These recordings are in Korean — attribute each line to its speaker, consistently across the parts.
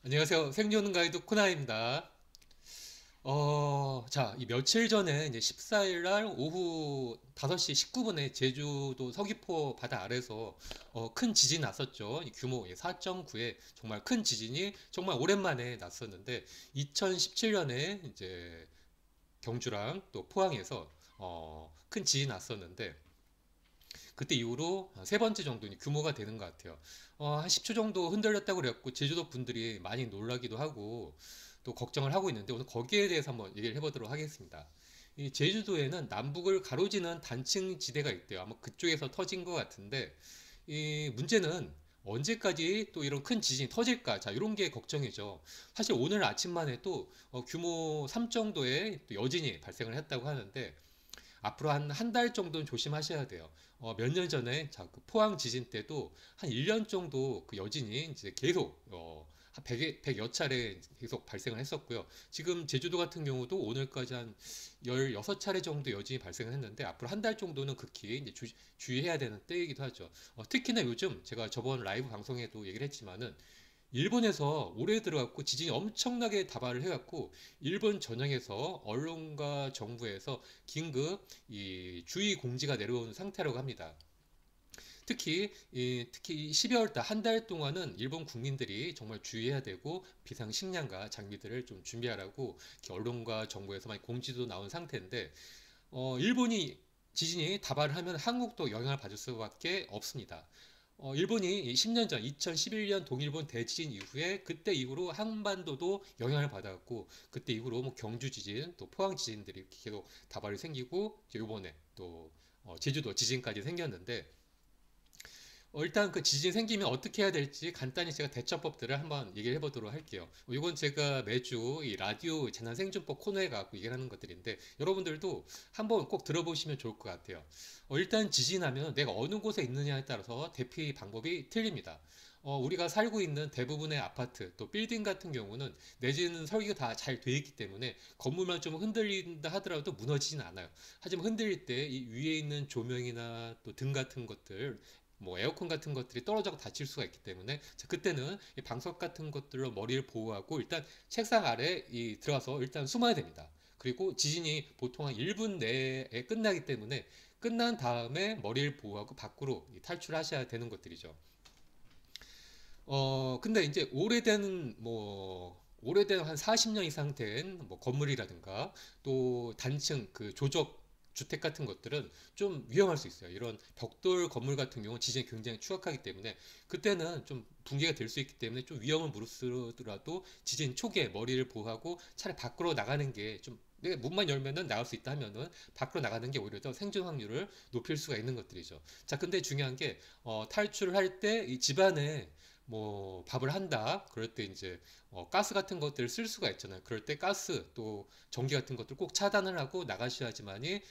Speaker 1: 안녕하세요. 생존 가이드 코나입니다. 자, 이 며칠 전에 이제 14일 날 오후 5시 19분에 제주도 서귀포 바다 아래서 큰 지진이 났었죠. 이 규모 4.9의 정말 큰 지진이 정말 오랜만에 났었는데 2017년에 이제 경주랑 또 포항에서 큰 지진이 났었는데 그때 이후로 세 번째 정도 규모가 되는 것 같아요. 한 10초 정도 흔들렸다고 그랬고, 제주도 분들이 많이 놀라기도 하고, 또 걱정을 하고 있는데, 오늘 거기에 대해서 한번 얘기를 해보도록 하겠습니다. 이 제주도에는 남북을 가로지는 단층 지대가 있대요. 아마 그쪽에서 터진 것 같은데, 이 문제는 언제까지 또 이런 큰 지진이 터질까? 자, 이런 게 걱정이죠. 사실 오늘 아침만 해도 규모 3 정도의 또 여진이 발생을 했다고 하는데, 앞으로 한 달 정도는 조심하셔야 돼요. 몇 년 전에 그 포항 지진 때도 한 1년 정도 그 여진이 이제 계속 한 100여 차례 계속 발생을 했었고요. 지금 제주도 같은 경우도 오늘까지 한 16차례 정도 여진이 발생을 했는데 앞으로 한 달 정도는 극히 이제 주의해야 되는 때이기도 하죠. 특히나 요즘 제가 저번 라이브 방송에도 얘기를 했지만은 일본에서 올해 들어갔고 지진이 엄청나게 다발을 해갖고 일본 전역에서 언론과 정부에서 긴급 이 주의 공지가 내려온 상태라고 합니다. 특히 12월 달 한 달 동안은 일본 국민들이 정말 주의해야 되고 비상식량과 장비들을 좀 준비하라고 이렇게 언론과 정부에서 많이 공지도 나온 상태인데 일본이 지진이 다발을 하면 한국도 영향을 받을 수밖에 없습니다. 일본이 10년 전 2011년 동일본 대지진 이후에 그때 이후로 한반도도 영향을 받았고 그때 이후로 뭐 경주 지진 또 포항 지진들이 이렇게 계속 다발이 생기고 이번에 또 제주도 지진까지 생겼는데 일단 그 지진 생기면 어떻게 해야 될지 간단히 제가 대처법들을 한번 얘기를 해보도록 할게요. 이건 제가 매주 이 라디오 재난생존법 코너에 가고 얘기를 하는 것들인데 여러분들도 한번 꼭 들어보시면 좋을 것 같아요. 일단 지진하면 내가 어느 곳에 있느냐에 따라서 대피 방법이 틀립니다. 우리가 살고 있는 대부분의 아파트 또 빌딩 같은 경우는 내지는 설계가 다 잘 돼 있기 때문에 건물만 좀 흔들린다 하더라도 무너지진 않아요. 하지만 흔들릴 때 이 위에 있는 조명이나 또 등 같은 것들 뭐 에어컨 같은 것들이 떨어져서 다칠 수가 있기 때문에 자, 그때는 이 방석 같은 것들로 머리를 보호하고 일단 책상 아래 들어가서 일단 숨어야 됩니다. 그리고 지진이 보통 한 1분 내에 끝나기 때문에 끝난 다음에 머리를 보호하고 밖으로 탈출하셔야 되는 것들이죠. 근데 이제 오래된 한 40년 이상 된 뭐 건물이라든가 또 단층 그 조적 주택 같은 것들은 좀 위험할 수 있어요. 이런 벽돌 건물 같은 경우는 지진이 굉장히 추악하기 때문에 그때는 좀 붕괴가 될 수 있기 때문에 좀 위험을 무릅쓰더라도 지진 초기에 머리를 보호하고 차라리 밖으로 나가는 게 좀 내가 문만 열면은 나갈 수 있다 하면은 밖으로 나가는 게 오히려 더 생존 확률을 높일 수가 있는 것들이죠. 자, 근데 중요한 게 탈출을 할 때 이 집안에 뭐 밥을 한다 그럴 때 이제 가스 같은 것들을 쓸 수가 있잖아요. 그럴 때 가스 또 전기 같은 것들 꼭 차단을 하고 나가셔야지만이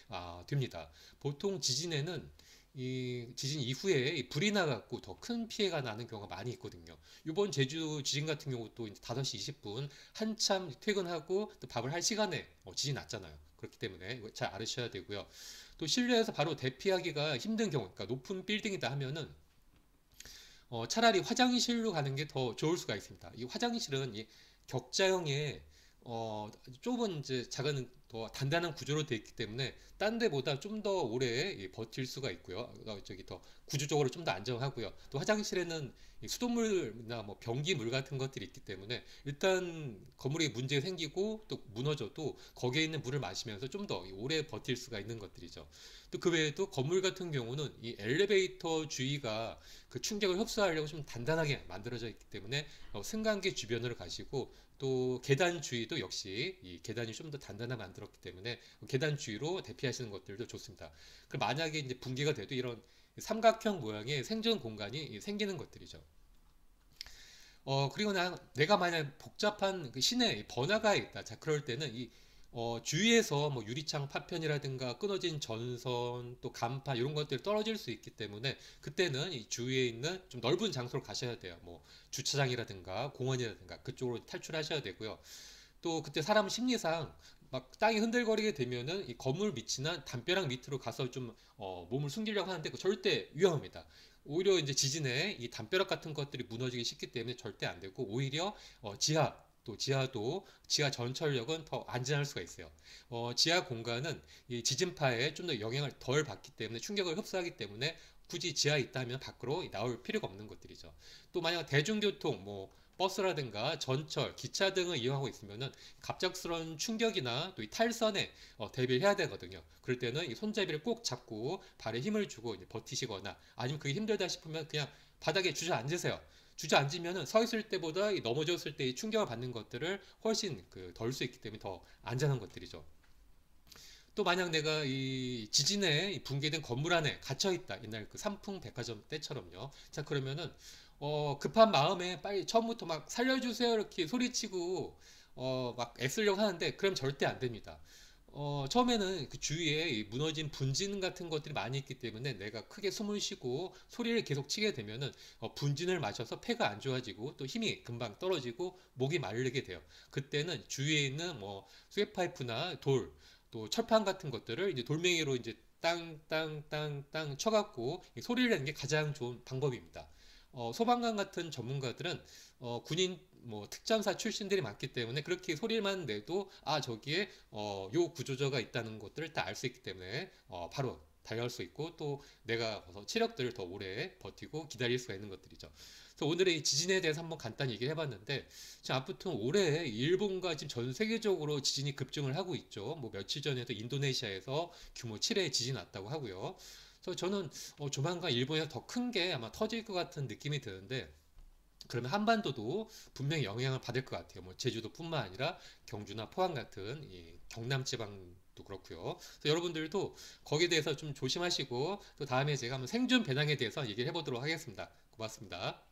Speaker 1: 됩니다. 보통 지진에는 이 지진 이후에 이 불이 나갖고 더 큰 피해가 나는 경우가 많이 있거든요. 이번 제주 지진 같은 경우도 이제 5시 20분 한참 퇴근하고 또 밥을 할 시간에 지진 났잖아요. 그렇기 때문에 이거 잘 알으셔야 되고요. 또 실내에서 바로 대피하기가 힘든 경우, 그러니까 높은 빌딩이다 하면은 차라리 화장실로 가는 게 더 좋을 수가 있습니다. 이 화장실은 이 격자형의 좁은 이제 작은 더 단단한 구조로 되어 있기 때문에 딴 데보다 좀 더 오래 버틸 수가 있고요. 저기 더 구조적으로 좀 더 안정하고요. 또 화장실에는 이 수돗물이나 뭐 변기물 같은 것들이 있기 때문에 일단 건물에 문제 생기고 또 무너져도 거기에 있는 물을 마시면서 좀 더 오래 버틸 수가 있는 것들이죠. 또 그 외에도 건물 같은 경우는 이 엘리베이터 주위가 그 충격을 흡수하려고 좀 단단하게 만들어져 있기 때문에 승강기 주변으로 가시고 또 계단 주위도 역시 이 계단이 좀 더 단단하게 만들었기 때문에 계단 주위로 대피하시는 것들도 좋습니다. 그 만약에 이제 붕괴가 돼도 이런 삼각형 모양의 생존 공간이 생기는 것들이죠. 그리고 내가 만약 복잡한 그 시내에 번화가에 있다. 자, 그럴 때는 주위에서 뭐 유리창 파편이라든가 끊어진 전선, 또 간판, 이런 것들이 떨어질 수 있기 때문에 그때는 이 주위에 있는 좀 넓은 장소로 가셔야 돼요. 뭐 주차장이라든가 공원이라든가 그쪽으로 탈출하셔야 되고요. 또 그때 사람 심리상 막 땅이 흔들거리게 되면은 이 건물 밑이나 담벼락 밑으로 가서 좀 몸을 숨기려고 하는데 그 절대 위험합니다. 오히려 이제 지진에 이 담벼락 같은 것들이 무너지기 쉽기 때문에 절대 안 되고, 오히려 지하 전철역은 더 안전할 수가 있어요. 지하 공간은 이 지진파에 좀 더 영향을 덜 받기 때문에, 충격을 흡수하기 때문에 굳이 지하에 있다면 밖으로 나올 필요가 없는 것들이죠. 또 만약 대중교통, 뭐 버스라든가 전철, 기차 등을 이용하고 있으면은 갑작스러운 충격이나 또 이 탈선에 대비해야 되거든요. 그럴 때는 이 손잡이를 꼭 잡고 발에 힘을 주고 이제 버티시거나, 아니면 그게 힘들다 싶으면 그냥 바닥에 주저앉으세요. 주저앉으면은 서 있을 때보다 이 넘어졌을 때 이 충격을 받는 것들을 훨씬 덜 수 있기 때문에 더 안전한 것들이죠. 또 만약 내가 이 지진에 이 붕괴된 건물 안에 갇혀 있다. 옛날 그 삼풍 백화점 때처럼요. 자, 그러면은 급한 마음에 빨리 처음부터 막 살려주세요 이렇게 소리치고 막 애쓰려고 하는데, 그럼 절대 안 됩니다. 처음에는 그 주위에 이 무너진 분진 같은 것들이 많이 있기 때문에 내가 크게 숨을 쉬고 소리를 계속 치게 되면은 분진을 마셔서 폐가 안 좋아지고 또 힘이 금방 떨어지고 목이 마르게 돼요. 그때는 주위에 있는 뭐 쇠파이프나 돌, 또 철판 같은 것들을 이제 돌멩이로 이제 땅땅땅땅 쳐갖고 이 소리를 내는 게 가장 좋은 방법입니다. 소방관 같은 전문가들은 군인 뭐 특전사 출신들이 많기 때문에 그렇게 소리만 내도 저기에 요 구조조가 있다는 것들을 다 알 수 있기 때문에 바로 달려갈 수 있고, 또 내가 체력들을 더 오래 버티고 기다릴 수가 있는 것들이죠. 그래서 오늘의 이 지진에 대해서 한번 간단히 얘기를 해봤는데, 지금 아무튼 올해 일본과 지금 전 세계적으로 지진이 급증을 하고 있죠. 뭐 며칠 전에도 인도네시아에서 규모 7의 지진이 났다고 하고요. 그래서 저는 조만간 일본에서 더 큰 게 아마 터질 것 같은 느낌이 드는데, 그러면 한반도도 분명히 영향을 받을 것 같아요. 뭐 제주도뿐만 아니라 경주나 포항 같은 이 경남 지방도 그렇고요. 그래서 여러분들도 거기에 대해서 좀 조심하시고, 또 다음에 제가 한번 생존 배낭에 대해서 얘기를 해보도록 하겠습니다. 고맙습니다.